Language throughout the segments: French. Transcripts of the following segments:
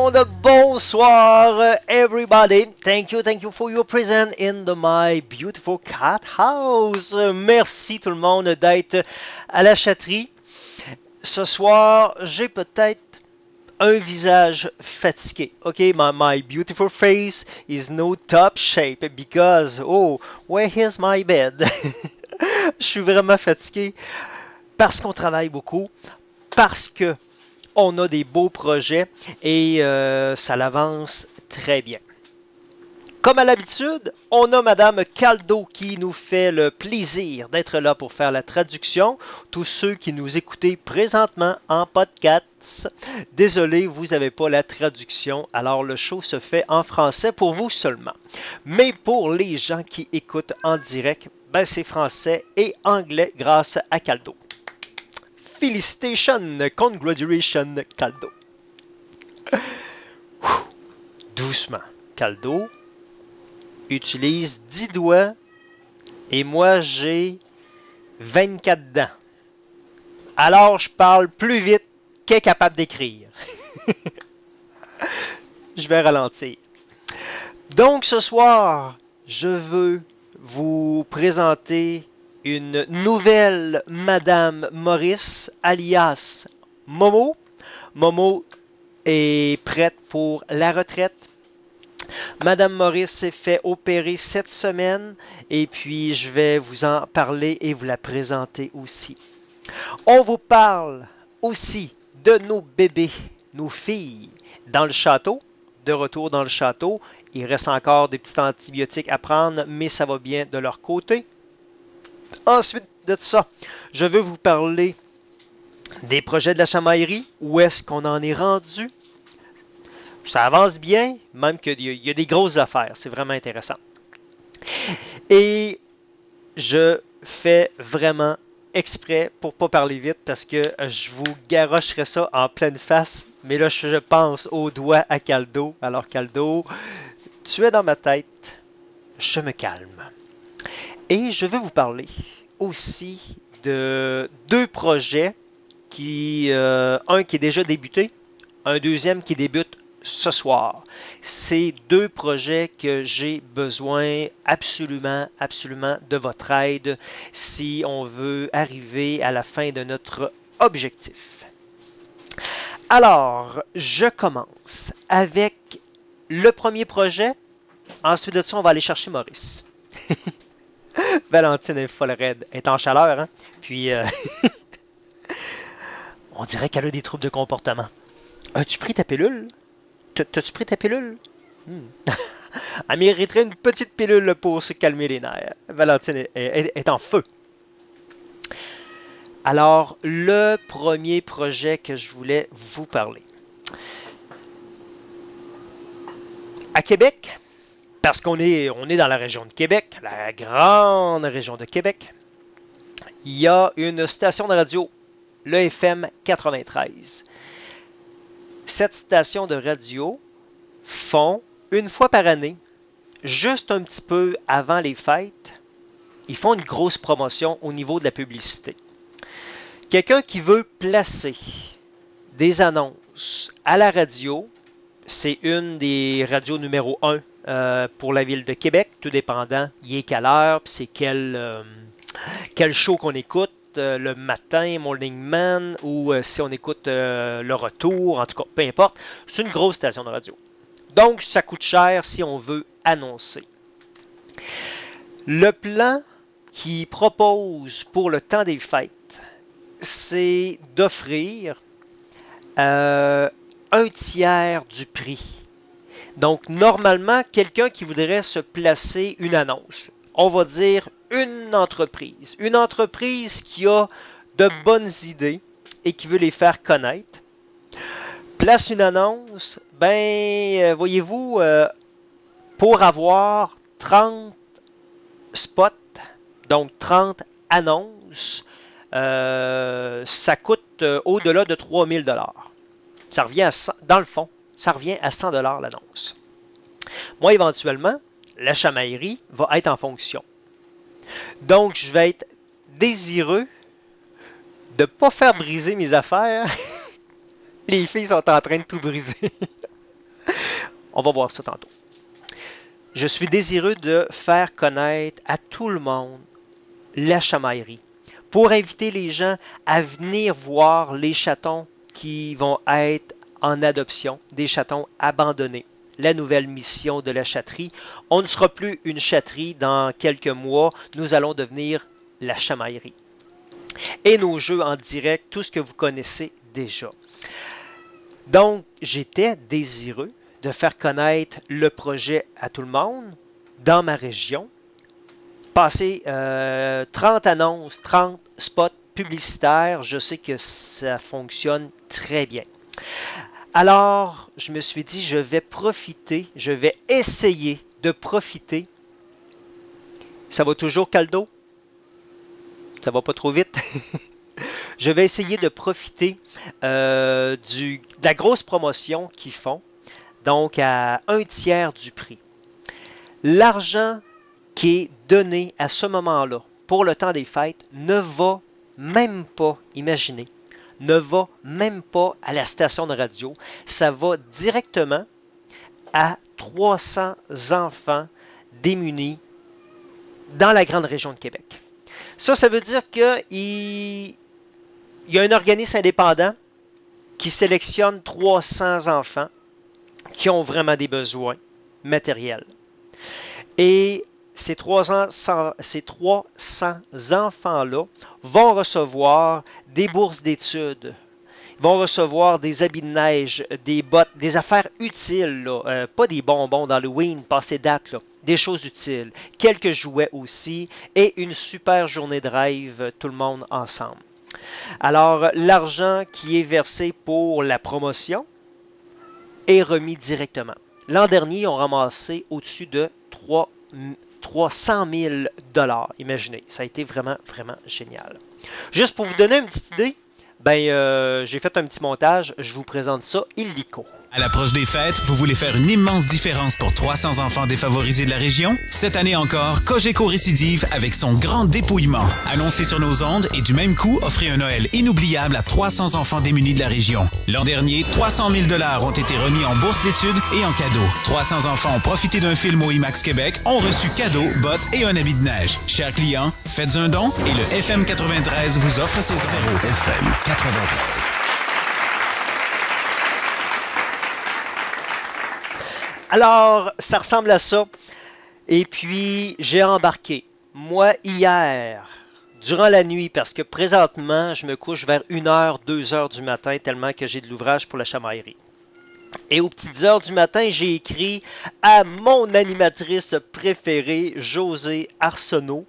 monde, bonsoir everybody. Thank you for your presence in my beautiful cat house. Merci tout le monde d'être à la chatterie. Ce soir, j'ai peut-être un visage fatigué. Ok, my beautiful face is no top shape because, oh, where is my bed? Je suis vraiment fatigué parce qu'on travaille beaucoup, parce que on a des beaux projets et ça l'avance très bien. Comme à l'habitude, on a Madame Caldo qui nous fait le plaisir d'être là pour faire la traduction. Tous ceux qui nous écoutez présentement en podcast, désolé, vous n'avez pas la traduction, alors le show se fait en français pour vous seulement. Mais pour les gens qui écoutent en direct, ben c'est français et anglais grâce à Caldo. Félicitations, congratulations, Caldo. Doucement, Caldo utilise 10 doigts et moi j'ai 24 dents. Alors je parle plus vite qu'est capable d'écrire. Je vais ralentir. Donc ce soir, je veux vous présenter une nouvelle Madame Maurice, alias Momo. Momo est prête pour la retraite. Madame Maurice s'est fait opérer cette semaine et puis je vais vous en parler et vous la présenter aussi. On vous parle aussi de nos bébés, nos filles dans le château, de retour dans le château. Il reste encore des petits antibiotiques à prendre, mais ça va bien de leur côté. Ensuite de ça, je veux vous parler des projets de la chamaillerie. Où est-ce qu'on en est rendu? Ça avance bien, même qu'il y a des grosses affaires. C'est vraiment intéressant. Et je fais vraiment exprès pour ne pas parler vite parce que je vous garocherai ça en pleine face. Mais là, je pense au doigt à Caldo. Alors Caldo, tu es dans ma tête. Je me calme. Et je veux vous parler aussi de deux projets, un qui est déjà débuté, un deuxième qui débute ce soir. C'est deux projets que j'ai besoin absolument de votre aide si on veut arriver à la fin de notre objectif. Alors, je commence avec le premier projet. Ensuite de ça, on va aller chercher Maurice. Valentine est folle raide. Elle est en chaleur, hein? Puis, on dirait qu'elle a des troubles de comportement. As-tu pris ta pilule? T'as-tu pris ta pilule? Elle mériterait une petite pilule pour se calmer les nerfs. Valentine est en feu. Alors, le premier projet que je voulais vous parler. À Québec, parce qu'on est dans la région de Québec, la grande région de Québec, il y a une station de radio, le FM 93. Cette station de radio font une fois par année, juste un petit peu avant les fêtes, ils font une grosse promotion au niveau de la publicité. Quelqu'un qui veut placer des annonces à la radio, c'est une des radios numéro 1 pour la ville de Québec, tout dépendant, il est quelle heure, puis c'est quel show qu'on écoute, le matin, Morning Man, ou si on écoute le retour, en tout cas, peu importe, c'est une grosse station de radio. Donc, ça coûte cher si on veut annoncer. Le plan qu'il propose pour le temps des fêtes, c'est d'offrir un tiers du prix. Donc, normalement, quelqu'un qui voudrait se placer une annonce, on va dire une entreprise qui a de bonnes idées et qui veut les faire connaître, place une annonce, ben, voyez-vous, pour avoir 30 spots, donc 30 annonces, ça coûte au-delà de 3000 $. Ça revient à 100, dans le fond, ça revient à 100 $ l'annonce. Moi, éventuellement, la chamaillerie va être en fonction. Donc, je vais être désireux de ne pas faire briser mes affaires. Les filles sont en train de tout briser. On va voir ça tantôt. Je suis désireux de faire connaître à tout le monde la chamaillerie pour inviter les gens à venir voir les chatons qui vont être en adoption, des chatons abandonnés. La nouvelle mission de la chatterie. On ne sera plus une chatterie dans quelques mois. Nous allons devenir la chamaillerie. Et nos jeux en direct, tout ce que vous connaissez déjà. Donc, j'étais désireux de faire connaître le projet à tout le monde dans ma région. Passer 30 annonces, 30 spots publicitaires, je sais que ça fonctionne très bien. Alors, je me suis dit, je vais essayer de profiter. Ça va toujours, Caldo? Ça va pas trop vite? Je vais essayer de profiter de la grosse promotion qu'ils font, donc à 1/3 du prix. L'argent qui est donné à ce moment-là pour le temps des fêtes ne va même pas, imaginez, ne va même pas à la station de radio. Ça va directement à 300 enfants démunis dans la grande région de Québec. Ça veut dire qu'il y a un organisme indépendant qui sélectionne 300 enfants qui ont vraiment des besoins matériels. Et ces 300 enfants-là vont recevoir des bourses d'études, vont recevoir des habits de neige, des bottes, des affaires utiles, là, pas des bonbons d'Halloween, passé date, là, des choses utiles, quelques jouets aussi, et une super journée de rêve, tout le monde ensemble. Alors, l'argent qui est versé pour la promotion est remis directement. L'an dernier, ils ont ramassé au-dessus de 300 000 $. Imaginez, ça a été vraiment, vraiment génial. Juste pour vous donner une petite idée, j'ai fait un petit montage, je vous présente ça illico. À l'approche des fêtes, vous voulez faire une immense différence pour 300 enfants défavorisés de la région? Cette année encore, Cogeco récidive avec son grand dépouillement. Annoncé sur nos ondes et du même coup, offrez un Noël inoubliable à 300 enfants démunis de la région. L'an dernier, 300 000 $ ont été remis en bourse d'études et en cadeaux. 300 enfants ont profité d'un film au IMAX Québec, ont reçu cadeaux, bottes et un habit de neige. Chers clients, faites un don et le FM 93 vous offre ses zéros. FM 93. Alors, ça ressemble à ça. Et puis, j'ai embarqué, moi, hier, durant la nuit, parce que présentement, je me couche vers 1h, 2h du matin, tellement que j'ai de l'ouvrage pour la chamaillerie. Et aux petites heures du matin, j'ai écrit à mon animatrice préférée, Josée Arsenault.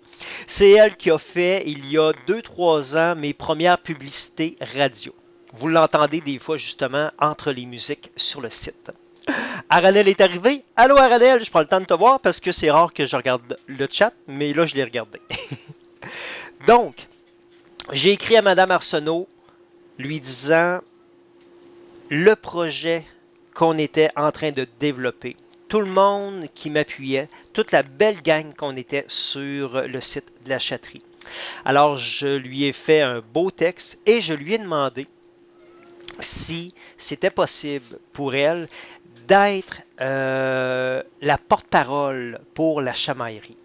C'est elle qui a fait, il y a 2-3 ans, mes premières publicités radio. Vous l'entendez des fois, justement, entre les musiques sur le site. Aranel est arrivé. Allô Aranel, je prends le temps de te voir parce que c'est rare que je regarde le chat, mais là je l'ai regardé. Donc, j'ai écrit à Madame Arsenault lui disant le projet qu'on était en train de développer. Tout le monde qui m'appuyait, toute la belle gang qu'on était sur le site de la chatterie. Alors, je lui ai fait un beau texte et je lui ai demandé si c'était possible pour elle d'être la porte-parole pour la chamaillerie.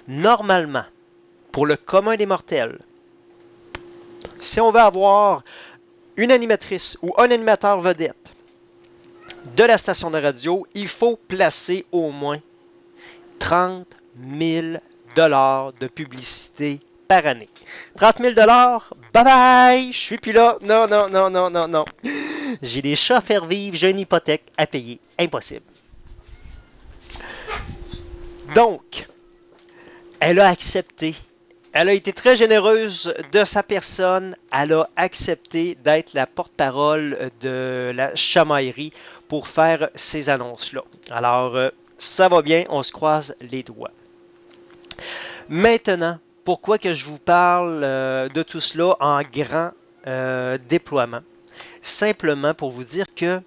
Normalement, pour le commun des mortels, si on veut avoir une animatrice ou un animateur vedette de la station de radio, il faut placer au moins 30 000 $ de publicité par année. 30 000 $, bye bye, je suis plus là. Non, non, non, non, non, non. J'ai des chats à faire vivre, j'ai une hypothèque à payer. Impossible. Donc, elle a accepté. Elle a été très généreuse de sa personne. Elle a accepté d'être la porte-parole de la chamaillerie pour faire ces annonces-là. Alors, ça va bien, on se croise les doigts. Maintenant, pourquoi que je vous parle de tout cela en grand déploiement? Simplement pour vous dire que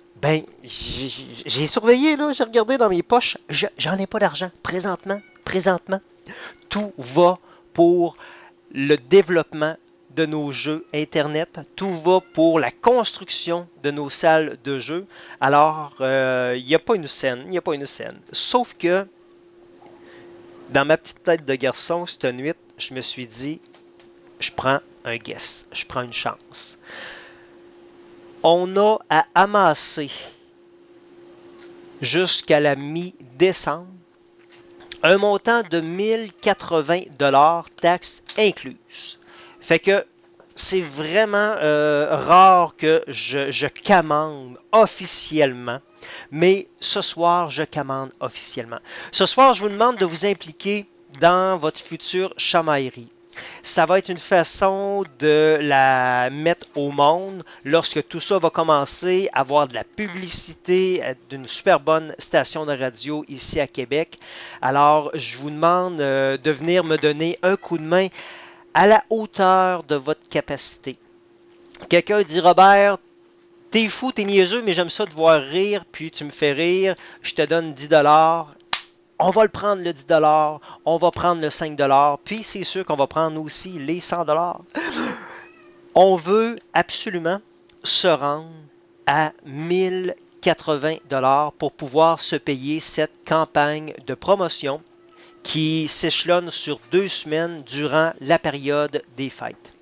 j'ai surveillé, là, j'ai regardé dans mes poches, j'en ai pas d'argent présentement. Tout va pour le développement de nos jeux Internet. Tout va pour la construction de nos salles de jeu. Alors, il n'y a pas une scène, il n'y a pas une scène. Sauf que, dans ma petite tête de garçon, cette nuit, je me suis dit, je prends un guess, je prends une chance. On a à amasser jusqu'à la mi-décembre un montant de 1080 $, taxes incluses. Fait que c'est vraiment rare que je commande officiellement, mais ce soir, je commande officiellement. Ce soir, je vous demande de vous impliquer dans votre future chamaillerie. Ça va être une façon de la mettre au monde lorsque tout ça va commencer à avoir de la publicité d'une super bonne station de radio ici à Québec. Alors, je vous demande de venir me donner un coup de main à la hauteur de votre capacité. Quelqu'un dit, Robert, t'es fou, t'es niaiseux, mais j'aime ça te voir rire, puis tu me fais rire, je te donne 10 $. On va le prendre le 10 $, on va prendre le 5 $, puis c'est sûr qu'on va prendre aussi les 100 $. On veut absolument se rendre à 1080 $ pour pouvoir se payer cette campagne de promotion qui s'échelonne sur 2 semaines durant la période des fêtes.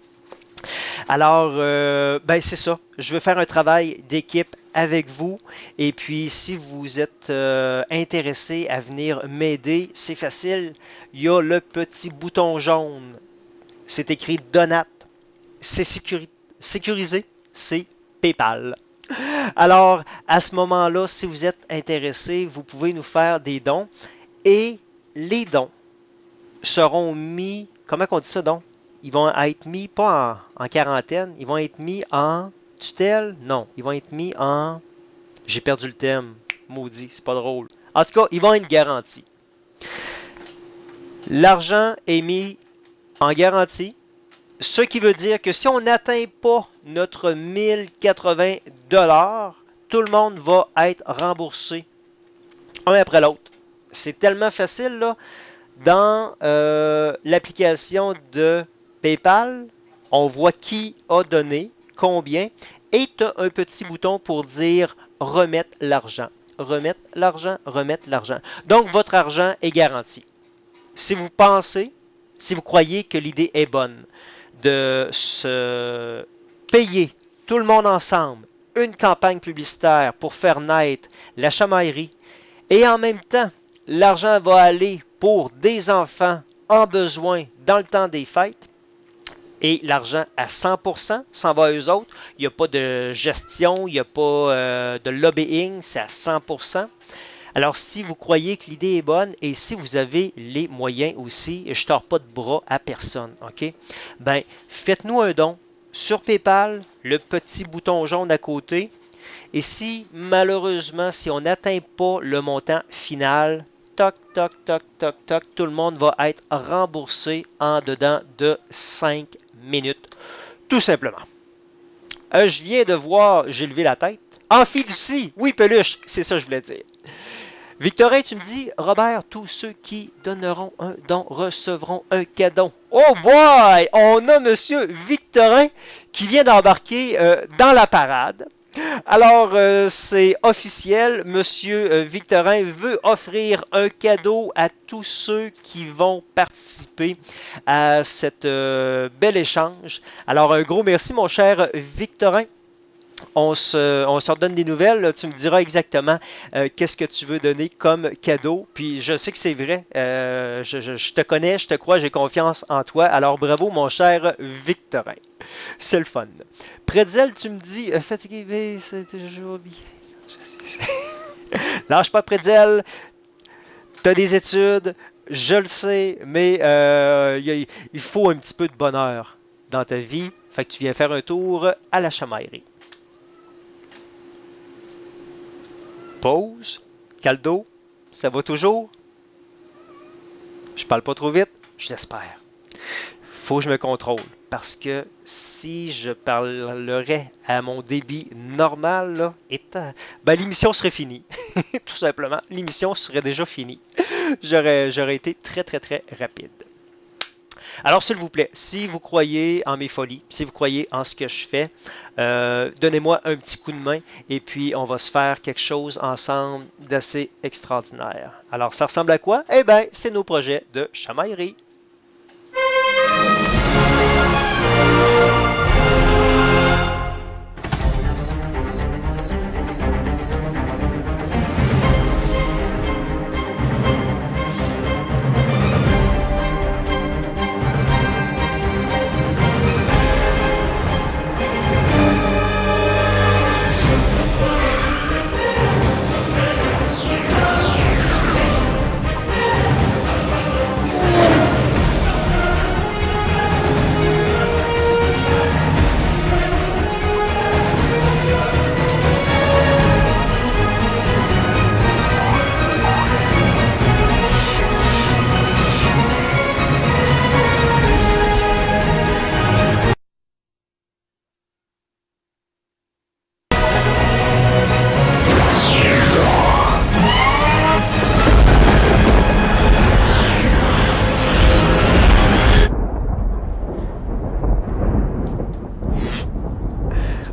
Alors, ben c'est ça. Je veux faire un travail d'équipe avec vous. Et puis, si vous êtes intéressé à venir m'aider, c'est facile. Il y a le petit bouton jaune. C'est écrit Donate. C'est sécurisé. C'est PayPal. Alors, à ce moment-là, si vous êtes intéressé, vous pouvez nous faire des dons. Et les dons seront mis... Comment on dit ça, donc? Ils vont être mis, pas en quarantaine, ils vont être mis en tutelle? Non, ils vont être mis en... J'ai perdu le thème, maudit, c'est pas drôle. En tout cas, ils vont être garantis. L'argent est mis en garantie, ce qui veut dire que si on n'atteint pas notre 1080 $, tout le monde va être remboursé un après l'autre. C'est tellement facile, là. Dans l'application de PayPal, on voit qui a donné, combien, et tu as un petit bouton pour dire remettre l'argent. Remettre l'argent, remettre l'argent. Donc, votre argent est garanti. Si vous pensez, si vous croyez que l'idée est bonne de se payer tout le monde ensemble une campagne publicitaire pour faire naître la chamaillerie, et en même temps, l'argent va aller pour des enfants en besoin dans le temps des fêtes, et l'argent à 100% s'en va à eux autres. Il n'y a pas de gestion, il n'y a pas de lobbying, c'est à 100%. Alors, si vous croyez que l'idée est bonne et si vous avez les moyens aussi, je ne tords pas de bras à personne, OK? Ben, faites-nous un don sur PayPal, le petit bouton jaune à côté. Et si, malheureusement, si on n'atteint pas le montant final, toc, toc, toc, toc, toc, tout le monde va être remboursé en dedans de 5 minutes, tout simplement. Je viens de voir, j'ai levé la tête, en fiducie, oui, peluche, c'est ça que je voulais dire. Victorin, tu me dis, Robert, tous ceux qui donneront un don recevront un cadeau. Oh boy, on a Monsieur Victorin qui vient d'embarquer dans la parade. Alors, c'est officiel, Monsieur Victorin veut offrir un cadeau à tous ceux qui vont participer à cette bel échange. Alors, un gros merci, mon cher Victorin. On se redonne des nouvelles. Tu me diras exactement qu'est-ce que tu veux donner comme cadeau. Puis je sais que c'est vrai. Je te connais, je te crois, j'ai confiance en toi. Alors bravo, mon cher Victorin. C'est le fun. Pretzel, tu me dis fatigué, mais c'est toujours bien. Lâche pas, Pretzel. Tu as des études, je le sais, mais il faut un petit peu de bonheur dans ta vie. Fait que tu viens faire un tour à la chamaillerie. Pause. Caldo, ça va toujours? Je parle pas trop vite? Je l'espère. Faut que je me contrôle. Parce que si je parlerais à mon débit normal, là, ben, l'émission serait finie. Tout simplement. L'émission serait déjà finie. J'aurais été très, très, très rapide. Alors, s'il vous plaît, si vous croyez en mes folies, si vous croyez en ce que je fais, donnez-moi un petit coup de main et puis on va se faire quelque chose ensemble d'assez extraordinaire. Alors, ça ressemble à quoi? Eh bien, c'est nos projets de chamaillerie.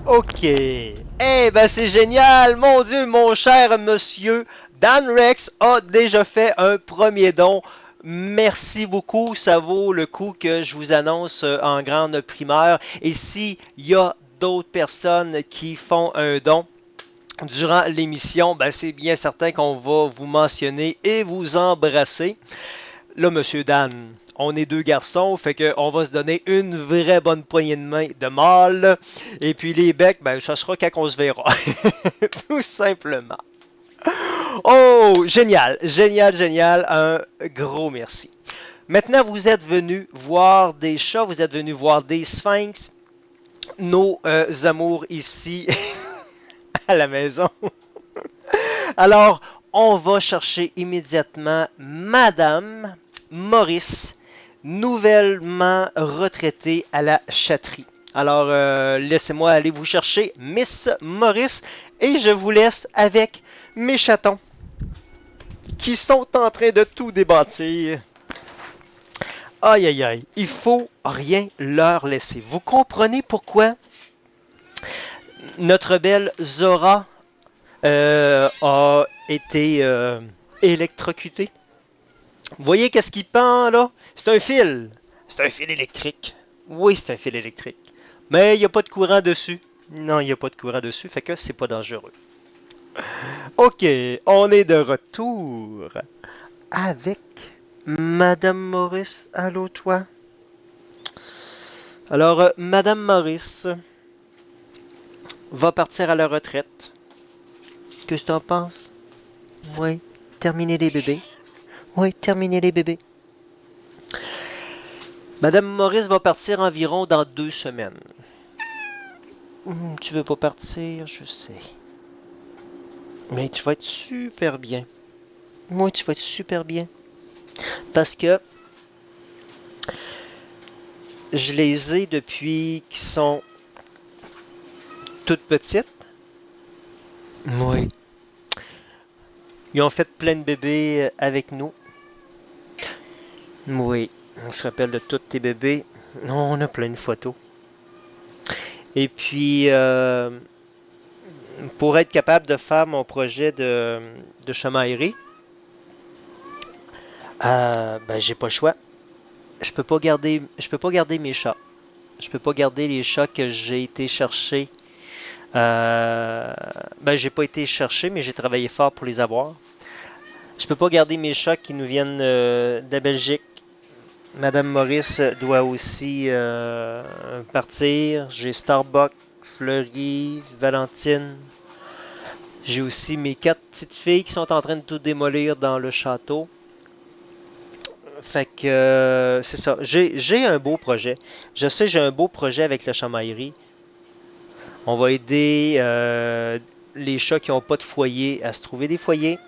Ok. Eh ben c'est génial, mon Dieu, mon cher monsieur Dan Rex a déjà fait un premier don. Merci beaucoup, ça vaut le coup que je vous annonce en grande primeur. Et s'il y a d'autres personnes qui font un don durant l'émission, ben c'est bien certain qu'on va vous mentionner et vous embrasser. Là, monsieur Dan, on est deux garçons, fait qu'on va se donner une vraie bonne poignée de main de mâle. Et puis les becs, ben ça sera quand on se verra. Tout simplement. Oh, génial, génial, génial. Un gros merci. Maintenant, vous êtes venus voir des chats, vous êtes venus voir des sphinx. Nos amours ici à la maison. Alors, on va chercher immédiatement Madame Maurice, nouvellement retraitée à la chatterie. Alors, laissez-moi aller vous chercher Miss Maurice et je vous laisse avec mes chatons qui sont en train de tout débâtir. Aïe, aïe, aïe, il faut rien leur laisser. Vous comprenez pourquoi notre belle Zora a été électrocutée? Vous voyez qu'est-ce qui pend là? C'est un fil. C'est un fil électrique. Oui, c'est un fil électrique. Mais il n'y a pas de courant dessus. Non, il n'y a pas de courant dessus, fait que c'est pas dangereux. Ok, on est de retour avec Madame Maurice. Allô, toi? Alors, Madame Maurice va partir à la retraite. Qu'est-ce que t'en penses? Oui, terminer les bébés. Oui, terminer les bébés. Madame Maurice va partir environ dans 2 semaines. Tu veux pas partir, je sais. Mais tu vas être super bien. Moi, tu vas être super bien. Parce que je les ai depuis qu'ils sont toutes petites. Oui. Ils ont fait plein de bébés avec nous. Oui, on se rappelle de tous tes bébés. On a plein de photos. Et puis, pour être capable de faire mon projet de chamaillerie, ben j'ai pas le choix. Je peux pas garder mes chats. Je peux pas garder les chats que j'ai été chercher. Ben j'ai pas été chercher, mais j'ai travaillé fort pour les avoir. Je peux pas garder mes chats qui nous viennent de la Belgique. Madame Maurice doit aussi partir. J'ai Starbuck, Fleury, Valentine. J'ai aussi mes 4 petites filles qui sont en train de tout démolir dans le château. Fait que c'est ça. J'ai un beau projet. Je sais, j'ai un beau projet avec la chamaillerie. On va aider les chats qui n'ont pas de foyer à se trouver des foyers.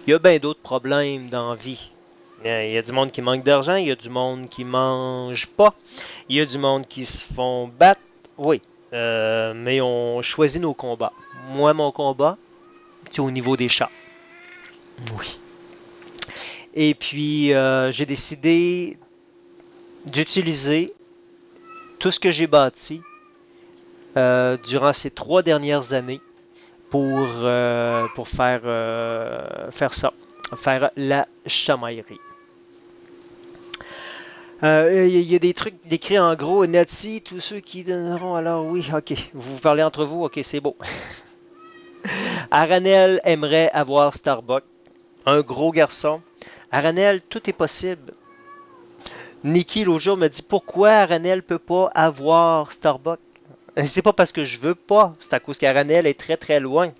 Il y a bien d'autres problèmes dans la vie. Il y a du monde qui manque d'argent, il y a du monde qui mange pas, il y a du monde qui se font battre. Oui, mais on choisit nos combats. Moi, mon combat, c'est au niveau des chats. Oui. Et puis, j'ai décidé d'utiliser tout ce que j'ai bâti durant ces 3 dernières années pour faire ça, faire la chamaillerie. Il y a des trucs décrits en gros. Nati, tous ceux qui donneront. Alors oui, ok. Vous parlez entre vous, ok, c'est beau. Aranel aimerait avoir Starbucks. Un gros garçon. Aranel, tout est possible. Nikki, l'autre jour, me dit pourquoi Aranel peut pas avoir Starbucks. C'est pas parce que je veux pas, c'est à cause qu'Aranel est très très loin.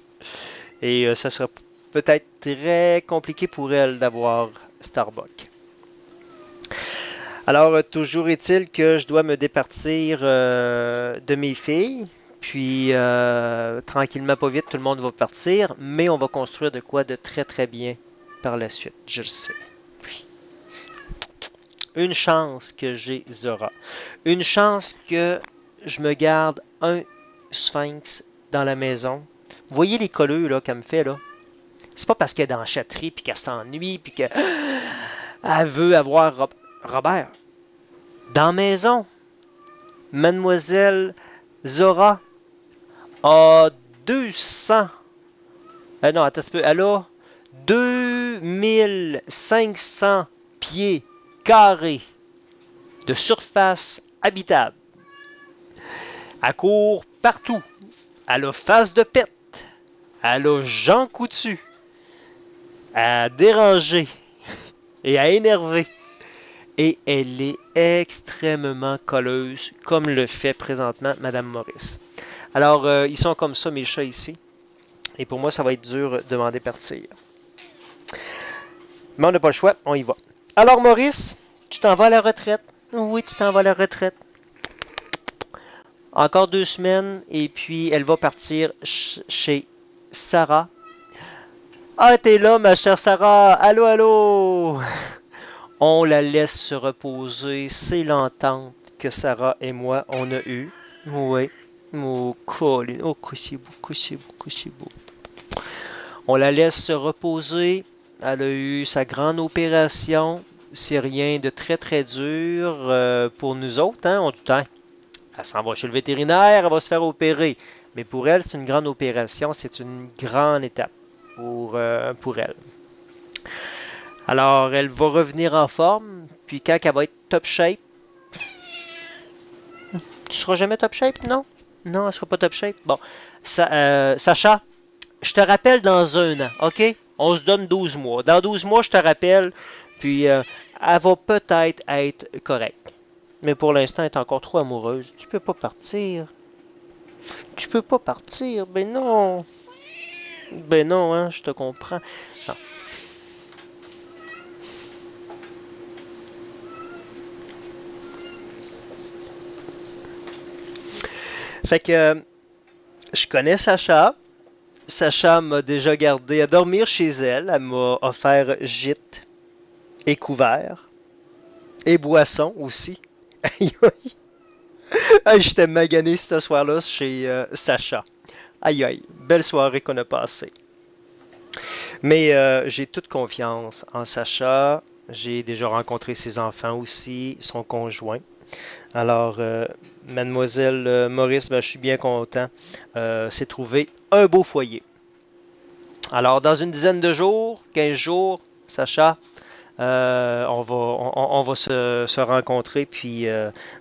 Et ça sera peut-être très compliqué pour elle d'avoir Starbucks. Alors, toujours est-il que je dois me départir de mes filles. Puis, tranquillement, pas vite, tout le monde va partir. Mais on va construire de quoi de très très bien par la suite, je le sais. Oui. Une chance que j'ai Zora. Une chance que je me garde un sphinx dans la maison. Vous voyez les colleux là qu'elle me fait là? C'est pas parce qu'elle est dans la chatterie puis qu'elle s'ennuie puis qu'elle veut avoir Robert. Dans la maison, Mademoiselle Zora a 200. Non, attends un peu. Elle a 2500 pieds carrés de surface habitable. Elle court partout. Elle a face de pète. Elle a Jean coutu. À déranger et à énerver. Et elle est extrêmement colleuse, comme le fait présentement Madame Maurice. Alors, ils sont comme ça, mes chats ici. Et pour moi, ça va être dur de demander partir. Mais on n'a pas le choix, on y va. Alors, Maurice, tu t'en vas à la retraite? Oui, tu t'en vas à la retraite. Encore 2 semaines, et puis elle va partir chez Sarah. Ah, t'es là, ma chère Sarah. Allô, allô. On la laisse se reposer. C'est l'entente que Sarah et moi, on a eue. Oui. Oh, Colin. Oh, que c'est beau, que c'est beau, que c'est beau. On la laisse se reposer. Elle a eu sa grande opération. C'est rien de très, très dur pour nous autres. Hein? On a du temps. Elle s'en va chez le vétérinaire, elle va se faire opérer. Mais pour elle, c'est une grande opération. C'est une grande étape pour elle. Alors, elle va revenir en forme, puis quand elle va être top shape, tu seras jamais top shape, non? Non, elle sera pas top shape. Bon, Sacha, je te rappelle dans 1 an, ok? On se donne 12 mois. Dans 12 mois, je te rappelle, puis elle va peut-être être correcte. Mais pour l'instant, elle est encore trop amoureuse. Tu peux pas partir. Tu peux pas partir, ben non. Ben non, hein, je te comprends. Non. Fait que je connais Sacha. Sacha m'a déjà gardé à dormir chez elle. Elle m'a offert gîte et couvert. Et boisson aussi. Aïe aïe. Aïe, j'étais magané ce soir-là chez Sacha. Aïe aïe. Belle soirée qu'on a passée. Mais j'ai toute confiance en Sacha. J'ai déjà rencontré ses enfants aussi, son conjoint. Alors, Mademoiselle Maurice, ben, je suis bien content. C'est trouvé un beau foyer. Alors, dans une dizaine de jours, 15 jours, Sacha, on va se rencontrer, puis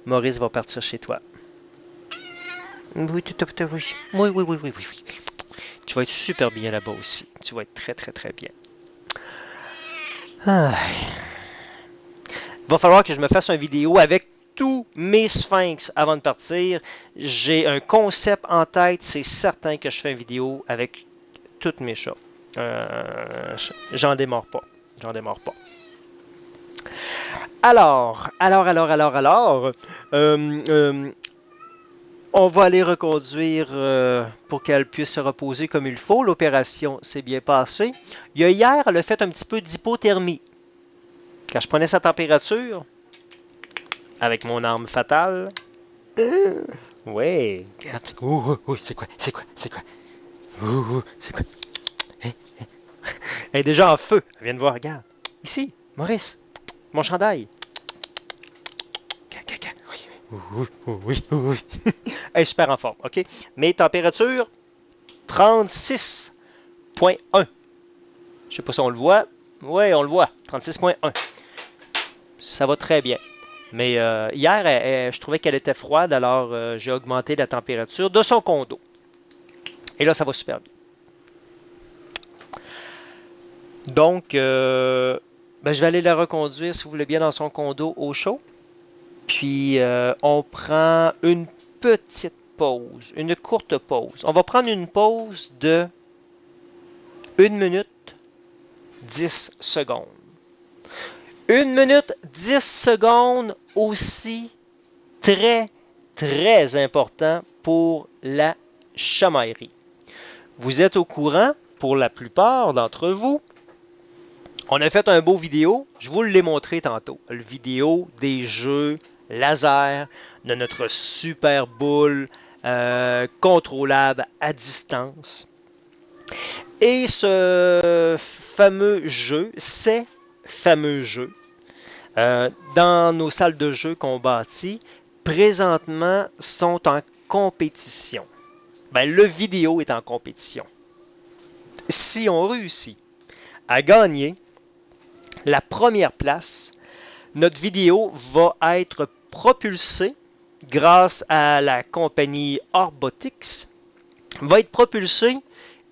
Maurice va partir chez toi. Oui, tout à fait, oui. Oui. Tu vas être super bien là-bas aussi. Tu vas être très, très, très bien. Ah. Il va falloir que je me fasse une vidéo avec tous mes sphinx avant de partir. J'ai un concept en tête. C'est certain que je fais une vidéo avec tous mes chats. J'en démords pas. J'en démords pas. Alors, on va aller reconduire pour qu'elle puisse se reposer comme il faut. L'opération s'est bien passée. Hier, elle a fait un petit peu d'hypothermie. Quand je prenais sa température, avec mon arme fatale. Ouais. C'est quoi? C'est quoi? Elle est déjà en feu. Elle vient de voir, regarde. Ici, Maurice, mon chandail. Oui, oui, oui. Elle est super en forme, OK? Mes températures, 36,1. Je sais pas si on le voit. Oui, on le voit. 36,1. Ça va très bien. Mais hier, je trouvais qu'elle était froide, alors j'ai augmenté la température de son condo. Et là, ça va super bien. Donc, ben, je vais aller la reconduire, si vous voulez bien, dans son condo au chaud. Puis, on prend une petite pause, une courte pause. On va prendre une pause de 1 minute 10 secondes. 1 minute 10 secondes aussi très, très important pour la chamaillerie. Vous êtes au courant, pour la plupart d'entre vous, on a fait un beau vidéo, je vous l'ai montré tantôt, le vidéo des jeux laser de notre super boule contrôlable à distance. Et ce fameux jeu, ces fameux jeux, dans nos salles de jeu qu'on bâtit, présentement sont en compétition. Ben, le vidéo est en compétition. Si on réussit à gagner la première place, notre vidéo va être propulsée grâce à la compagnie Orbotix, va être propulsée.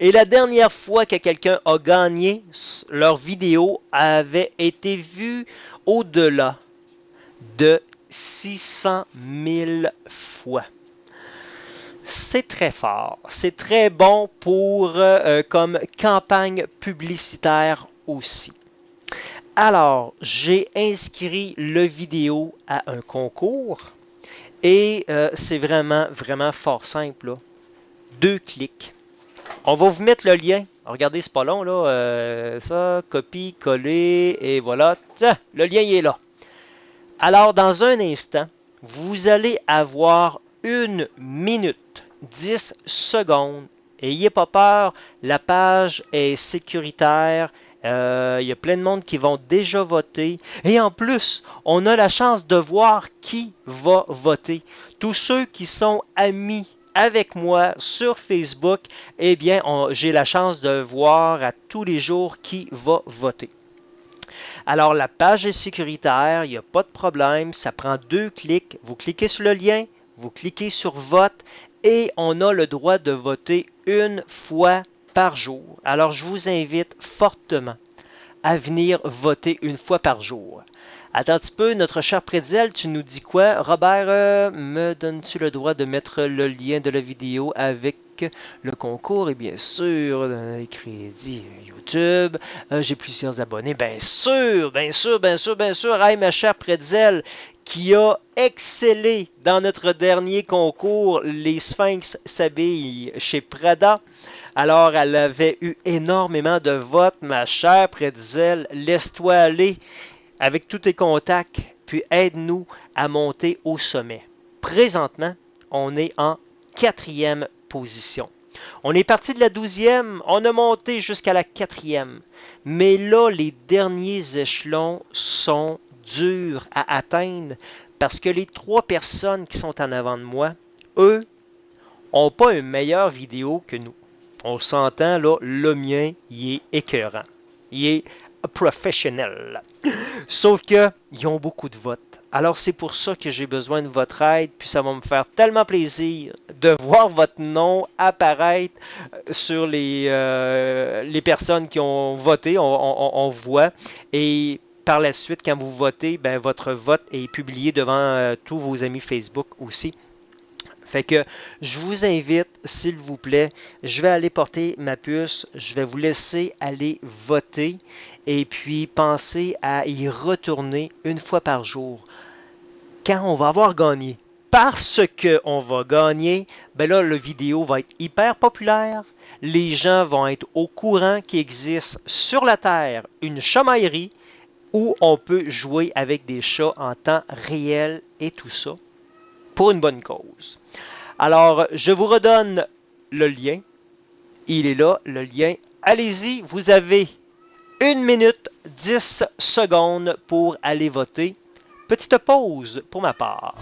Et la dernière fois que quelqu'un a gagné, leur vidéo avait été vue au-delà de 600 000 fois. C'est très fort. C'est très bon pour comme campagne publicitaire aussi. Alors, j'ai inscrit le vidéo à un concours et c'est vraiment, vraiment fort simple, là. 2 clics. On va vous mettre le lien. Regardez, c'est pas long, là. Ça, copie, coller, et voilà. Tiens, le lien il est là. Alors, dans un instant, vous allez avoir 1 minute 10 secondes. Ayez pas peur, la page est sécuritaire. Il y a plein de monde qui vont déjà voter. Et en plus, on a la chance de voir qui va voter. Tous ceux qui sont amis avec moi sur Facebook, eh bien, j'ai la chance de voir à tous les jours qui va voter. Alors, la page est sécuritaire, il n'y a pas de problème, ça prend 2 clics. Vous cliquez sur le lien, vous cliquez sur vote et on a le droit de voter 1 fois par jour. Alors, je vous invite fortement à venir voter 1 fois par jour. Attends un petit peu, notre cher Pretzel, tu nous dis quoi? Robert, me donnes-tu le droit de mettre le lien de la vidéo avec le concours? Et bien sûr, les crédits YouTube, j'ai plusieurs abonnés, bien sûr, bien sûr, bien sûr, bien sûr. Hey, ma chère Pretzel, qui a excellé dans notre dernier concours, les Sphinx s'habillent chez Prada. Alors, elle avait eu énormément de votes, ma chère Pretzel. Laisse-toi aller avec tous tes contacts, puis aide-nous à monter au sommet. Présentement, on est en 4e position. On est parti de la 12e, on a monté jusqu'à la 4e. Mais là, les derniers échelons sont durs à atteindre parce que les 3 personnes qui sont en avant de moi, eux, n'ont pas une meilleure vidéo que nous. On s'entend, là, le mien, il est écœurant. Il est professionnel. Sauf qu'ils ont beaucoup de votes. Alors, c'est pour ça que j'ai besoin de votre aide, puis ça va me faire tellement plaisir de voir votre nom apparaître sur les personnes qui ont voté. On voit. Et par la suite, quand vous votez, ben, votre vote est publié devant tous vos amis Facebook aussi. Fait que je vous invite, s'il vous plaît, je vais aller porter ma puce, je vais vous laisser aller voter et puis pensez à y retourner 1 fois par jour quand on va avoir gagné. Parce qu'on va gagner, ben là, la vidéo va être hyper populaire. Les gens vont être au courant qu'il existe sur la Terre une chamaillerie où on peut jouer avec des chats en temps réel et tout ça. Pour une bonne cause. Alors, je vous redonne le lien. Il est là, le lien. Allez-y, vous avez 1 minute 10 secondes pour aller voter. Petite pause pour ma part.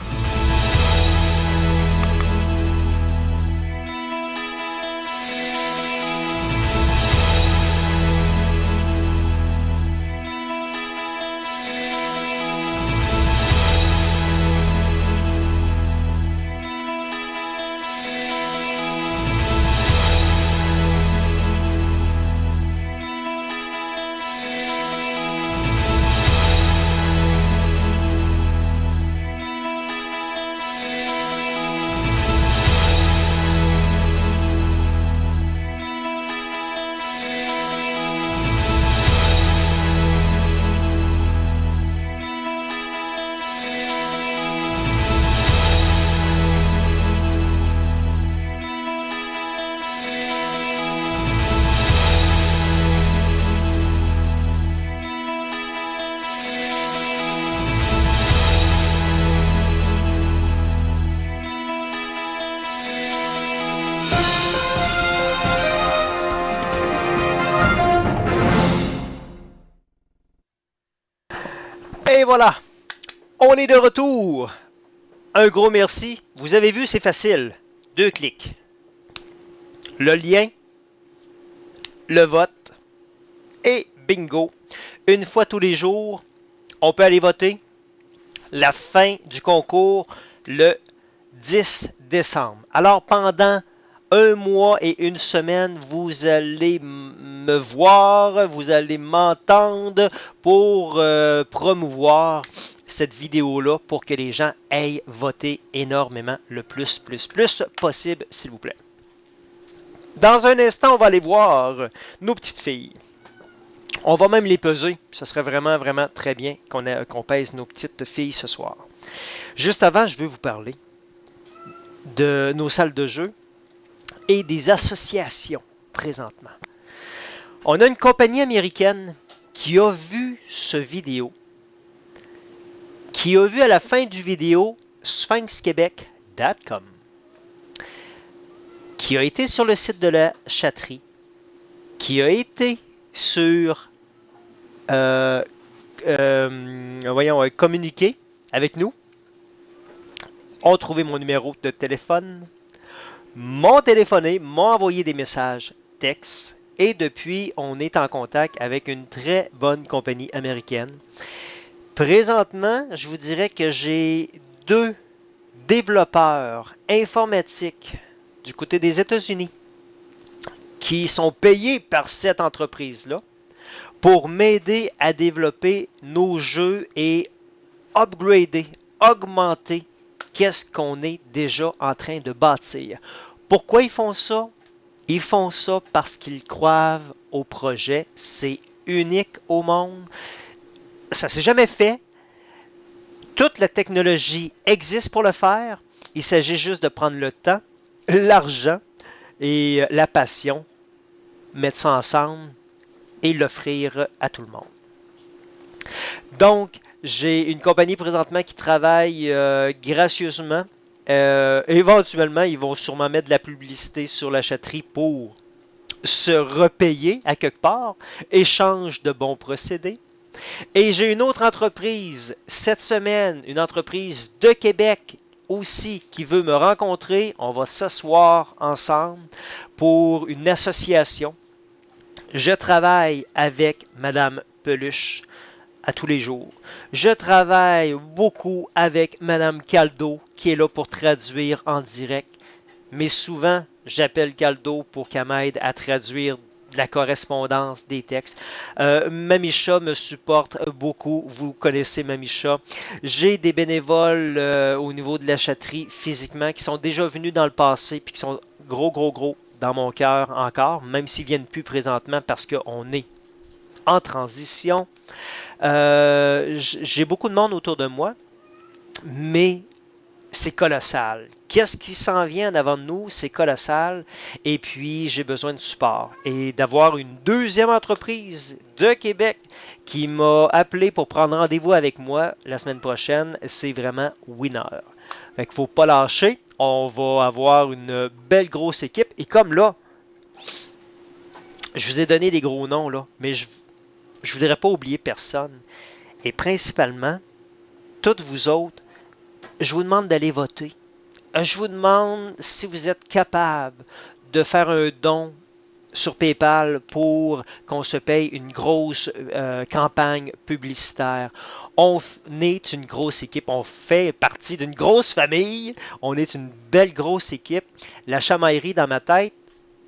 voilà, on est de retour. Un gros merci. Vous avez vu, c'est facile. 2 clics. Le lien, le vote et bingo. Une fois tous les jours, on peut aller voter. La fin du concours, le 10 décembre. Alors, pendant 1 mois et 1 semaine, vous allez me voir, vous allez m'entendre pour promouvoir cette vidéo-là pour que les gens aillent voter énormément, le plus possible, s'il vous plaît. Dans un instant, on va aller voir nos petites filles. On va même les peser. Ce serait vraiment très bien qu'on pèse nos petites filles ce soir. Juste avant, je veux vous parler de nos salles de jeu et des associations présentement. On a une compagnie américaine qui a vu ce vidéo, qui a vu à la fin du vidéo sphinxquebec.com, qui a été sur le site de la chatterie, qui a été sur communiquer avec nous, ont trouvé mon numéro de téléphone, m'ont téléphoné, m'ont envoyé des messages textes et depuis, on est en contact avec une très bonne compagnie américaine. Présentement, je vous dirais que j'ai 2 développeurs informatiques du côté des États-Unis qui sont payés par cette entreprise-là pour m'aider à développer nos jeux et upgrader, augmenter qu'est-ce qu'on est déjà en train de bâtir. Pourquoi ils font ça? Ils font ça parce qu'ils croient au projet. C'est unique au monde. Ça ne s'est jamais fait. Toute la technologie existe pour le faire. Il s'agit juste de prendre le temps, l'argent et la passion, mettre ça ensemble et l'offrir à tout le monde. Donc, j'ai une compagnie présentement qui travaille gracieusement. Éventuellement, ils vont sûrement mettre de la publicité sur la chatterie pour se repayer à quelque part, échange de bons procédés. Et j'ai une autre entreprise cette semaine, une entreprise de Québec aussi qui veut me rencontrer. On va s'asseoir ensemble pour une association. Je travaille avec Madame Peluche à tous les jours. Je travaille beaucoup avec Madame Caldo qui est là pour traduire en direct. Mais souvent, j'appelle Caldo pour qu'elle m'aide à traduire de la correspondance, des textes. Mamisha me supporte beaucoup. Vous connaissez Mamisha. J'ai des bénévoles au niveau de la chatterie physiquement qui sont déjà venus dans le passé puis qui sont gros dans mon cœur encore, même s'ils ne viennent plus présentement parce qu'on est en transition. J'ai beaucoup de monde autour de moi, mais c'est colossal. Qu'est-ce qui s'en vient en avant de nous? C'est colossal. Et puis, j'ai besoin de support. Et d'avoir une deuxième entreprise de Québec qui m'a appelé pour prendre rendez-vous avec moi la semaine prochaine, c'est vraiment winner. Fait qu'il ne faut pas lâcher. On va avoir une belle grosse équipe. Et comme là, je vous ai donné des gros noms, là, mais je ne voudrais pas oublier personne. Et principalement, toutes vous autres, je vous demande d'aller voter. Je vous demande si vous êtes capable de faire un don sur PayPal pour qu'on se paye une grosse campagne publicitaire. On est une grosse équipe, on fait partie d'une grosse famille, on est une belle grosse équipe. La chamaillerie dans ma tête,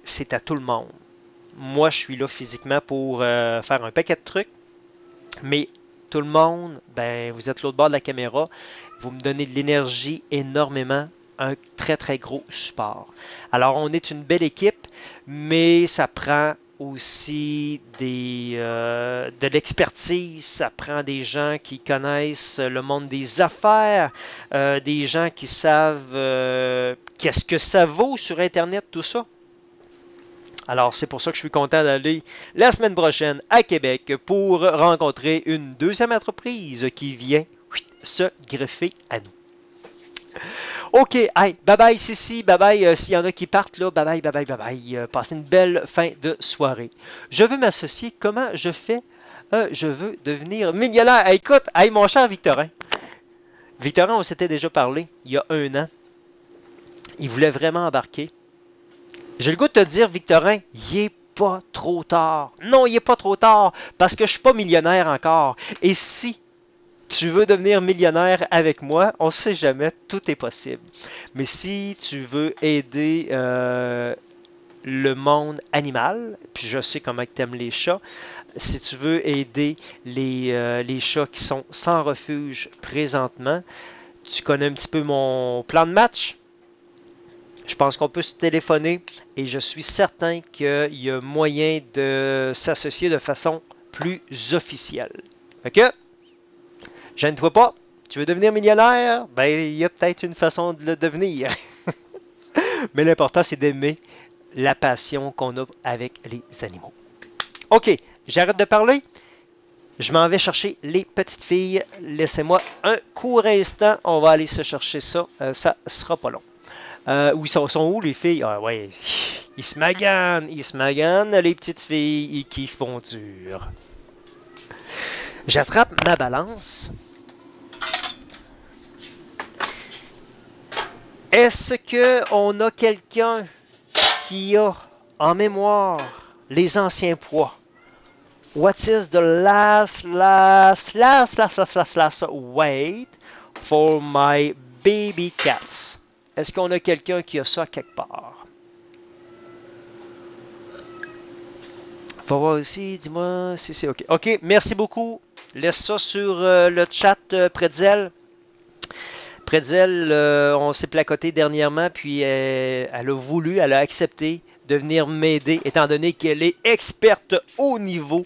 c'est à tout le monde. Moi, je suis là physiquement pour faire un paquet de trucs, mais tout le monde, ben, vous êtes l'autre bord de la caméra, vous me donnez de l'énergie énormément, un très gros support. Alors, on est une belle équipe, mais ça prend aussi de l'expertise, ça prend des gens qui connaissent le monde des affaires, des gens qui savent qu'est-ce que ça vaut sur Internet, tout ça. Alors, c'est pour ça que je suis content d'aller la semaine prochaine à Québec pour rencontrer une deuxième entreprise qui vient se greffer à nous. OK, hey, bye-bye Sissi, bye-bye s'il y en a qui partent là, bye-bye. Passez une belle fin de soirée. Je veux m'associer. Comment je fais? Je veux devenir millionnaire. Hey, écoute, hey, mon cher Victorin. Victorin, on s'était déjà parlé il y a 1 an. Il voulait vraiment embarquer. J'ai le goût de te dire, Victorin, il est pas trop tard. Non, il est pas trop tard parce que je suis pas millionnaire encore. Et si tu veux devenir millionnaire avec moi, on sait jamais, tout est possible. Mais si tu veux aider le monde animal, puis je sais comment tu aimes les chats, si tu veux aider les chats qui sont sans refuge présentement, tu connais un petit peu mon plan de match. Je pense qu'on peut se téléphoner et je suis certain qu'il y a moyen de s'associer de façon plus officielle. Fait que, gêne-toi pas. Tu veux devenir millionnaire? Ben, il y a peut-être une façon de le devenir. Mais l'important, c'est d'aimer la passion qu'on a avec les animaux. OK, j'arrête de parler. Je m'en vais chercher les petites filles. Laissez-moi un court instant. On va aller se chercher ça. Ça sera pas long. Où sont où les filles? Ah ouais, ils se maganent, les petites filles qui font dur. J'attrape ma balance. Est-ce qu'on a quelqu'un qui a en mémoire les anciens poids? What is the last weight for my baby cats? Est-ce qu'on a quelqu'un qui a ça quelque part? Faut voir aussi, dis-moi si c'est OK. OK, merci beaucoup. Laisse ça sur le chat Pretzel. Pretzel, on s'est placoté dernièrement, puis elle a accepté de venir m'aider, étant donné qu'elle est experte au niveau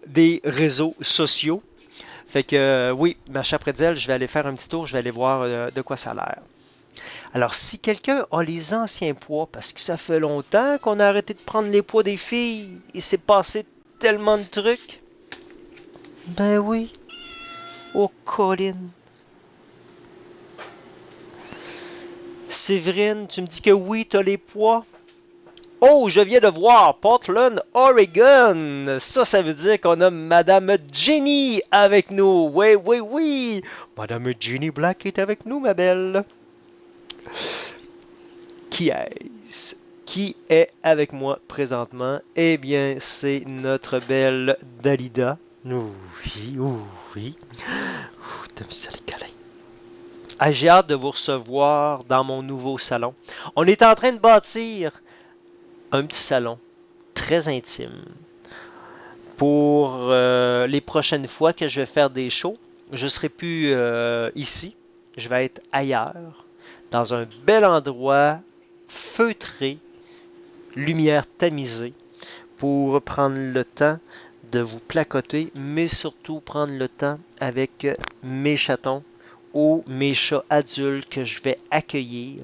des réseaux sociaux. Fait que oui, ma chère Pretzel, je vais aller faire un petit tour, je vais aller voir de quoi ça a l'air. Alors, si quelqu'un a les anciens poids, parce que ça fait longtemps qu'on a arrêté de prendre les poids des filles, il s'est passé tellement de trucs. Ben oui. Oh, Colin. Séverine, tu me dis que oui, tu as les poids? Oh, je viens de voir Portland, Oregon. Ça veut dire qu'on a Madame Jenny avec nous. Oui, oui, oui. Madame Jenny Black est avec nous, ma belle. Qui est-ce? Qui est avec moi présentement? Eh bien, c'est notre belle Dalida. Oui, oui. T'aimes ça les câlins? Ah, j'ai hâte de vous recevoir dans mon nouveau salon. On est en train de bâtir un petit salon très intime pour les prochaines fois que je vais faire des shows. Je ne serai plus ici. Je vais être ailleurs, dans un bel endroit feutré, lumière tamisée, pour prendre le temps de vous placoter, mais surtout prendre le temps avec mes chatons ou mes chats adultes que je vais accueillir,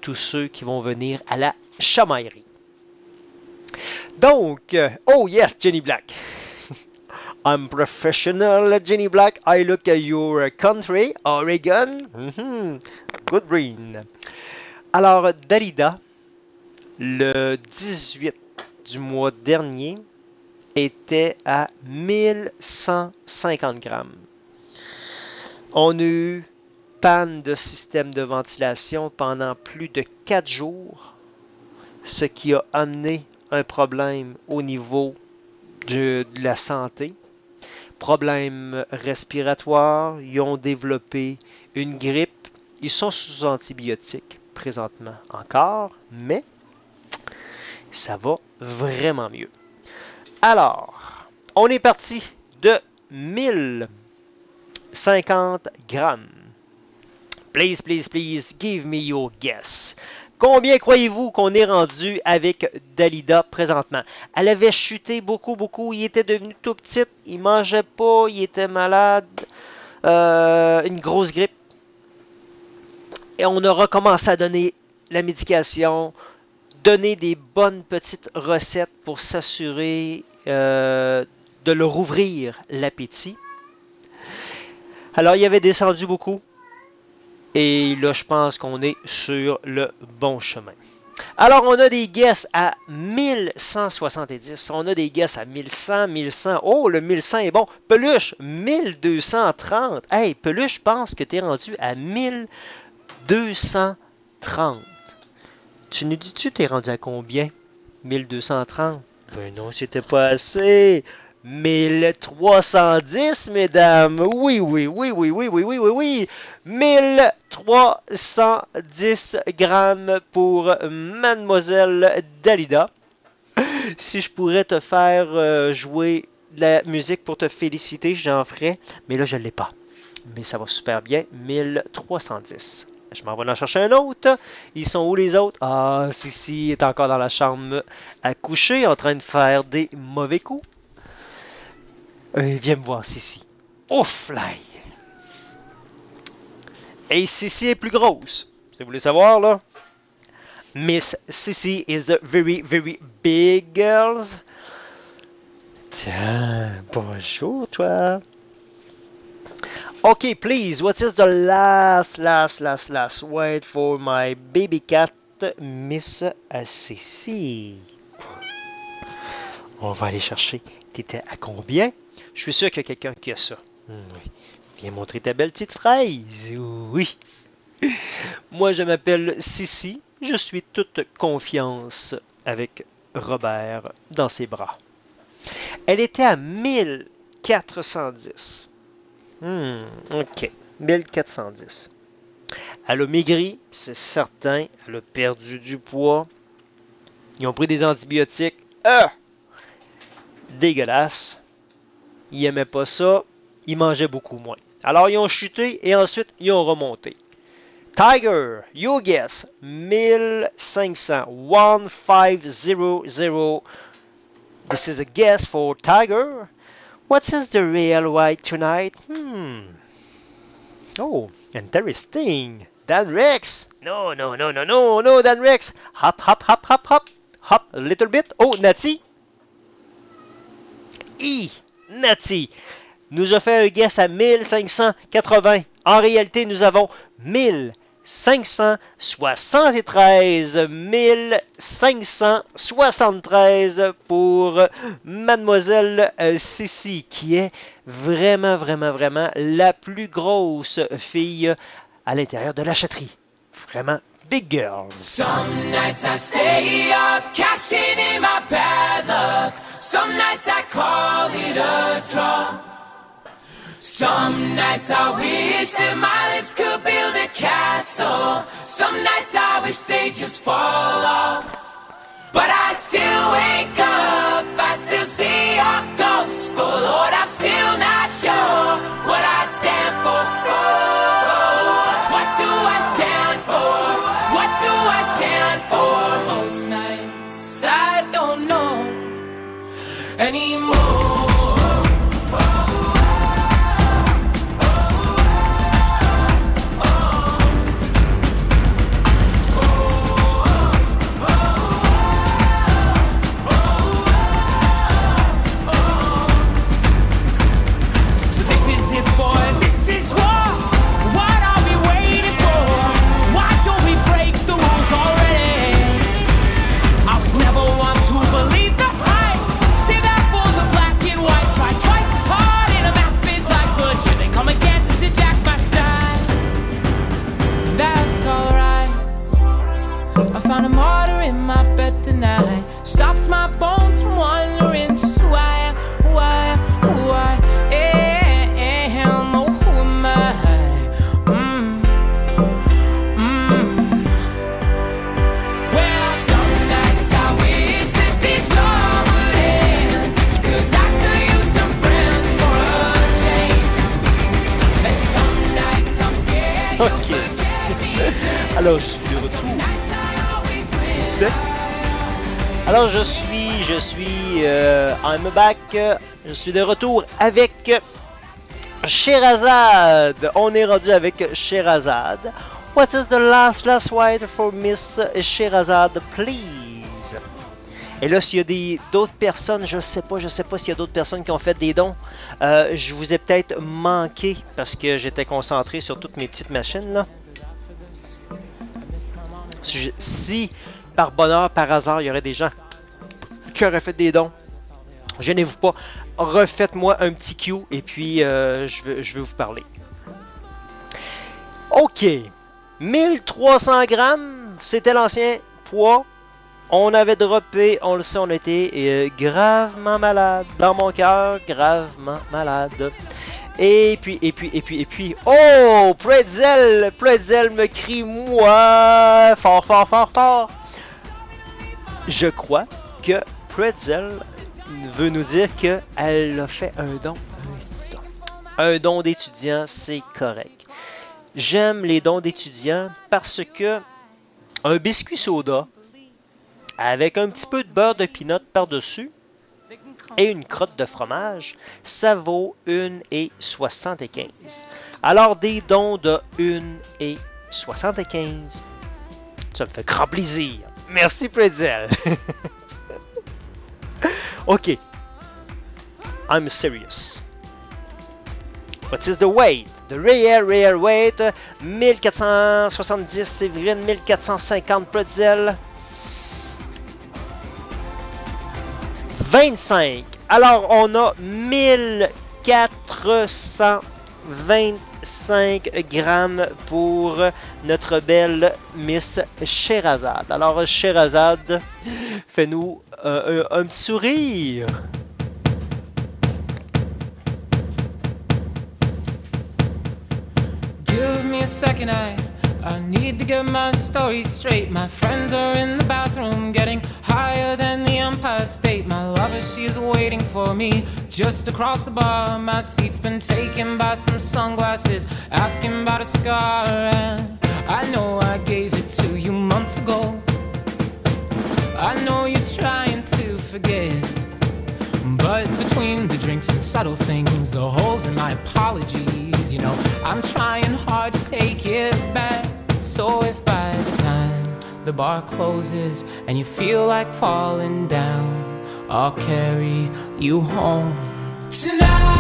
tous ceux qui vont venir à la chamaillerie. Donc, oh yes, Jenny Black. I'm professional, Jenny Black. I look at your country, Oregon. Good brain. Alors, Dalida, le 18 du mois dernier, était à 1150 grammes. On a eu panne de système de ventilation pendant plus de 4 jours, ce qui a amené un problème au niveau de la santé. Problème respiratoire, ils ont développé une grippe. Ils sont sous antibiotiques présentement encore, mais ça va vraiment mieux. Alors, on est parti de 1050 grammes. Please, please, please, give me your guess. Combien croyez-vous qu'on est rendu avec Dalida présentement? Elle avait chuté beaucoup, beaucoup. Il était devenu tout petit. Il mangeait pas. Il était malade. Une grosse grippe. Et on a recommencé à donner la médication, donner des bonnes petites recettes pour s'assurer de leur ouvrir l'appétit. Alors, il avait descendu beaucoup. Et là, je pense qu'on est sur le bon chemin. Alors, on a des guesses à 1170. On a des guesses à 1100, 1100. Oh, le 1100 est bon. Peluche, 1230. Hey, Peluche, je pense que tu es rendu à 1230. Tu nous dis-tu, tu es rendu à combien? 1230? Ben non, c'était pas assez. 1310, mesdames. Oui, oui, oui, oui, oui, oui, oui, oui, oui. 1310 grammes pour Mademoiselle Dalida. Si je pourrais te faire jouer de la musique pour te féliciter, j'en ferais. Mais là, je ne l'ai pas. Mais ça va super bien. 1310. Je m'en vais en chercher un autre. Ils sont où les autres? Ah, Sissi est encore dans la chambre à coucher, en train de faire des mauvais coups. Viens me voir, Sissi. Oh, fly! Et Sissi est plus grosse. Si vous voulez savoir, là. Miss Sissi is a very, very big girl. Tiens, bonjour, toi. Okay, please, what is the last? Wait for my baby cat, Miss Sissi. On va aller chercher. T'étais à combien? Je suis sûr qu'il y a quelqu'un qui a ça. Oui. Viens montrer ta belle petite fraise. Oui. Moi, je m'appelle Sissi. Je suis toute confiance avec Robert dans ses bras. Elle était à 1410. OK. 1410. Elle a maigri, c'est certain. Elle a perdu du poids. Ils ont pris des antibiotiques. Dégueulasse. Ils n'aimaient pas ça. Ils mangeaient beaucoup moins. Alors, ils ont chuté et ensuite, ils ont remonté. Tiger, you guess. 1500. 1500. This is a guess for Tiger. What is the real weight tonight? Oh, interesting. Dan Rex. No, Dan Rex. Hop. Hop a little bit. Oh, Natty. Natty nous a fait un guess à 1580. En réalité, nous avons 1573. 1573 pour Mademoiselle Sissi, qui est vraiment la plus grosse fille à l'intérieur de la chatterie. Vraiment, big girl. Some nights I stay up, cashing in my bad luck. Some nights I call it a draw. Some nights I wish that my lips could build a castle. Some nights I wish they just fall off. But I still wake up, I still see your ghost. Oh Lord, I'm still not sure what I stand for. Oh, what do I stand for? What do I stand for? Most nights I don't know anymore. Found a martyr in my bed tonight. Stops my bones from wandering. Just who I am. Oh, who am I? Well, some nights I wish that this all would end, 'cause I could use some friends for a change. And some nights I'm scared you'll forget me. Alors, je suis de retour. Alors, je suis I'm back. Je suis de retour avec Sherazade. On est rendu avec Sherazade. What is the last word for Miss Sherazade, please? Et là, s'il y a d'autres personnes, je sais pas s'il y a d'autres personnes qui ont fait des dons. Je vous ai peut-être manqué parce que j'étais concentré sur toutes mes petites machines là. Si par bonheur, par hasard, il y aurait des gens qui auraient fait des dons, gênez-vous pas, refaites-moi un petit Q et puis je vais vous parler. Ok, 1300 grammes, c'était l'ancien poids. On avait droppé, on le sait, on était gravement malade. Dans mon cœur, gravement malade. Et puis, oh, Pretzel me crie moi, fort, fort, fort, fort. Je crois que Pretzel veut nous dire qu'elle a fait un don, un don d'étudiant, c'est correct. J'aime les dons d'étudiants parce que un biscuit soda avec un petit peu de beurre de peanut par-dessus et une crotte de fromage, ça vaut 1,75. Alors des dons de 1,75, ça me fait grand plaisir. Merci Pretzel. Ok. I'm serious. What is the weight? The rare weight. 1470 Séverine, 1450 Pretzel. 25. Alors, on a 1425 grammes pour notre belle Miss Sherazade. Alors, Sherazade, fais-nous un petit sourire. Give me a second, I need to get my story straight. My friends are in the bathroom getting higher than the Empire State. My lover, she is waiting for me just across the bar. My seat's been taken by some sunglasses, asking about a scar. And I know I gave it to you months ago. I know you're trying to forget, but between the drinks and subtle things, the holes in my apologies, you know, I'm trying hard to take it back. So if by the time the bar closes and you feel like falling down, I'll carry you home tonight.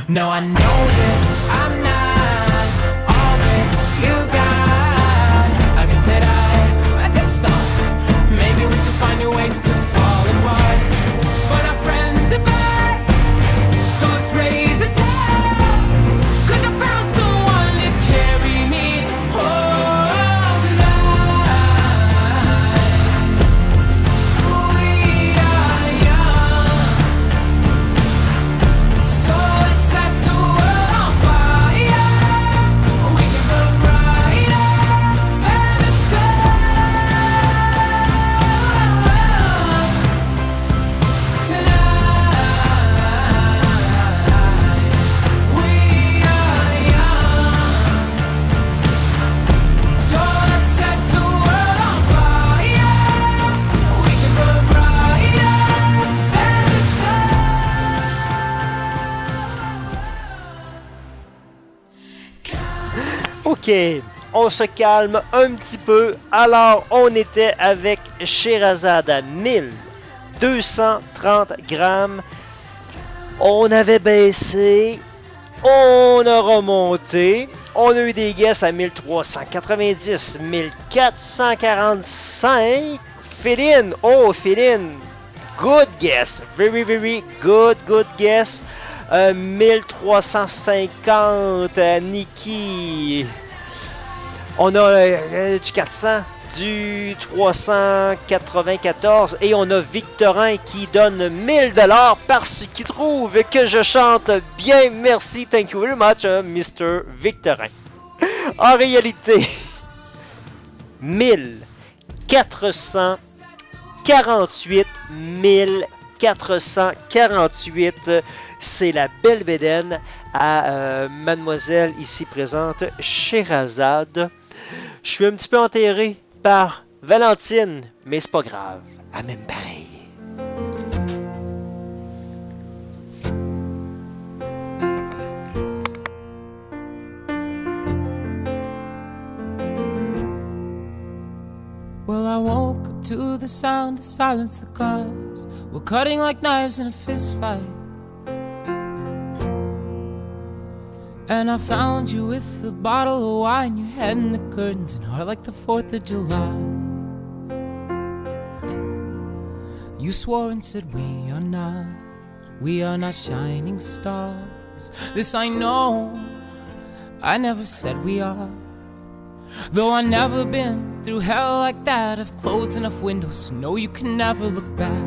Now I know that I'm not all that you got. I guess that I just thought maybe we could find new ways to fall apart. But our friends are back, so let's raise a toast. 'Cause I found someone to carry me home tonight. We are young, so let's set the world on fire. We can burn brighter than the sun tonight. We are young, so let's set the world on fire. We can burn brighter than the sun. Ok, on se calme un petit peu. Alors, on était avec Sherazade à 1230 grammes. On avait baissé. On a remonté. On a eu des guesses à 1390, 1445. Féline, oh Féline, good guess. Very, very good guess. 1350, Nikki. On a du 400, du 394 et on a Victorin qui donne 1000$ parce qu'il trouve que je chante bien. Merci, thank you very much, Mr. Victorin. En réalité, 1448 448. C'est la belle bédaine à mademoiselle ici présente, Sherazade. Je suis un petit peu enterré par Valentine, mais c'est pas grave. Elle m'aime pareil. Well, I woke up to the sound of silence. The cars were cutting like knives in a fist fight. And I found you with a bottle of wine, your head in the curtains, and heart like the 4th of July. You swore and said we are not shining stars. This I know, I never said we are. Though I've never been through hell like that, I've closed enough windows to know you can never look back.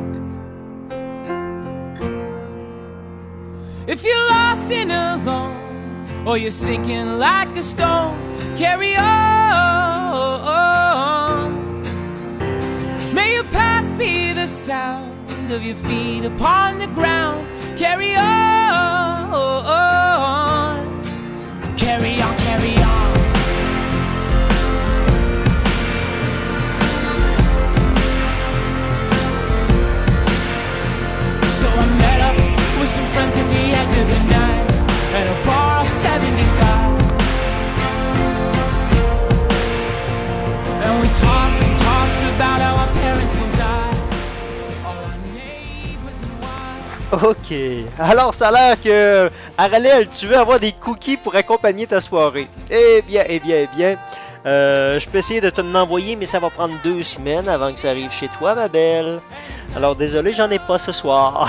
If you're lost and alone, or you're sinking like a stone, carry on. May your past be the sound of your feet upon the ground. Carry on. Carry on, carry on. So I met up with some friends at the edge of the night at a bar off 75. And we talked and talked about how our parents will die, all our neighbors and wives. Ok. Alors, ça a l'air que Aralel, tu veux avoir des cookies pour accompagner ta soirée. Eh bien. Je peux essayer de te l'envoyer, mais ça va prendre 2 semaines avant que ça arrive chez toi, ma belle. Alors, désolé, j'en ai pas ce soir.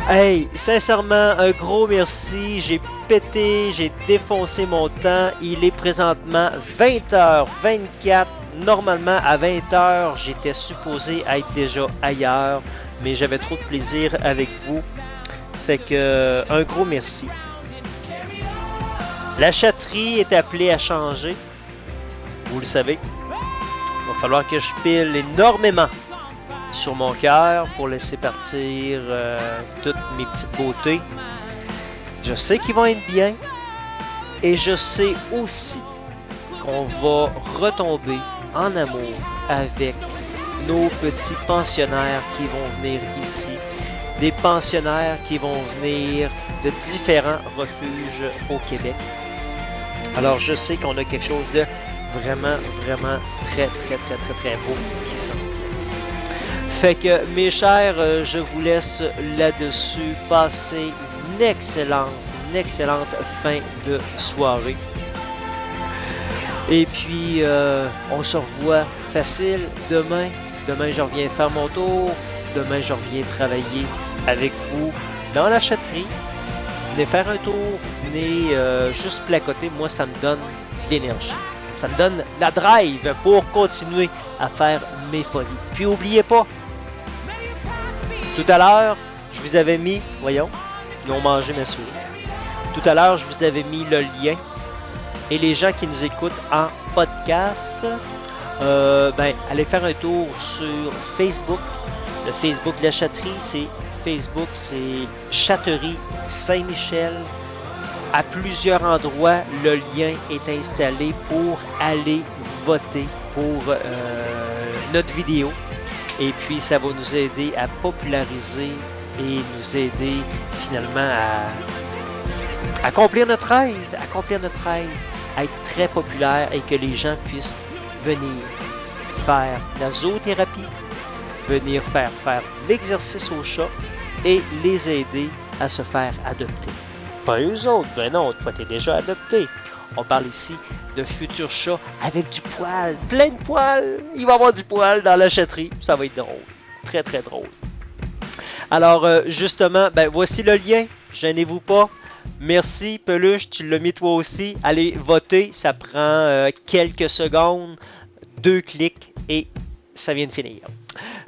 Hey, sincèrement, un gros merci. J'ai pété, j'ai défoncé mon temps. Il est présentement 20h24. Normalement, à 20h, j'étais supposé être déjà ailleurs, mais j'avais trop de plaisir avec vous. Fait que, un gros merci. La chatterie est appelée à changer. Vous le savez. Il va falloir que je pile énormément sur mon cœur pour laisser partir toutes mes petites beautés. Je sais qu'ils vont être bien et je sais aussi qu'on va retomber en amour avec nos petits pensionnaires qui vont venir ici, des pensionnaires qui vont venir de différents refuges au Québec. Alors je sais qu'on a quelque chose de vraiment très beau qui s'en vient. Fait que, mes chers, je vous laisse là-dessus. Passer une excellente fin de soirée. Et puis, on se revoit facile demain. Demain, je reviens faire mon tour. Demain, je reviens travailler avec vous dans la chatterie. Venez faire un tour. Venez juste placoter. Moi, ça me donne l'énergie. Ça me donne la drive pour continuer à faire mes folies. Puis, n'oubliez pas, tout à l'heure, je vous avais mis, voyons, ils ont mangé ma souris. Tout à l'heure, je vous avais mis le lien. Et les gens qui nous écoutent en podcast, allez faire un tour sur Facebook. Le Facebook de la chatterie, c'est Chatterie Saint-Michel. À plusieurs endroits, le lien est installé pour aller voter pour notre vidéo. Et puis, ça va nous aider à populariser et nous aider finalement à accomplir notre rêve, à être très populaire et que les gens puissent venir faire la zoothérapie, venir faire l'exercice aux chats et les aider à se faire adopter. Pas eux autres, ben non, toi t'es déjà adopté. On parle ici de futurs chats avec du poil, plein de poils. Il va y avoir du poil dans la chatterie, ça va être drôle, très drôle. Alors justement, voici le lien, gênez-vous pas. Merci Peluche, tu l'as mis toi aussi. Allez voter, ça prend quelques secondes, 2 clics et ça vient de finir.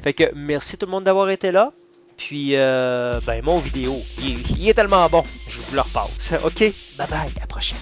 Fait que merci tout le monde d'avoir été là. Puis mon vidéo, il est tellement bon, je vous le repasse. Ok, bye bye, à la prochaine.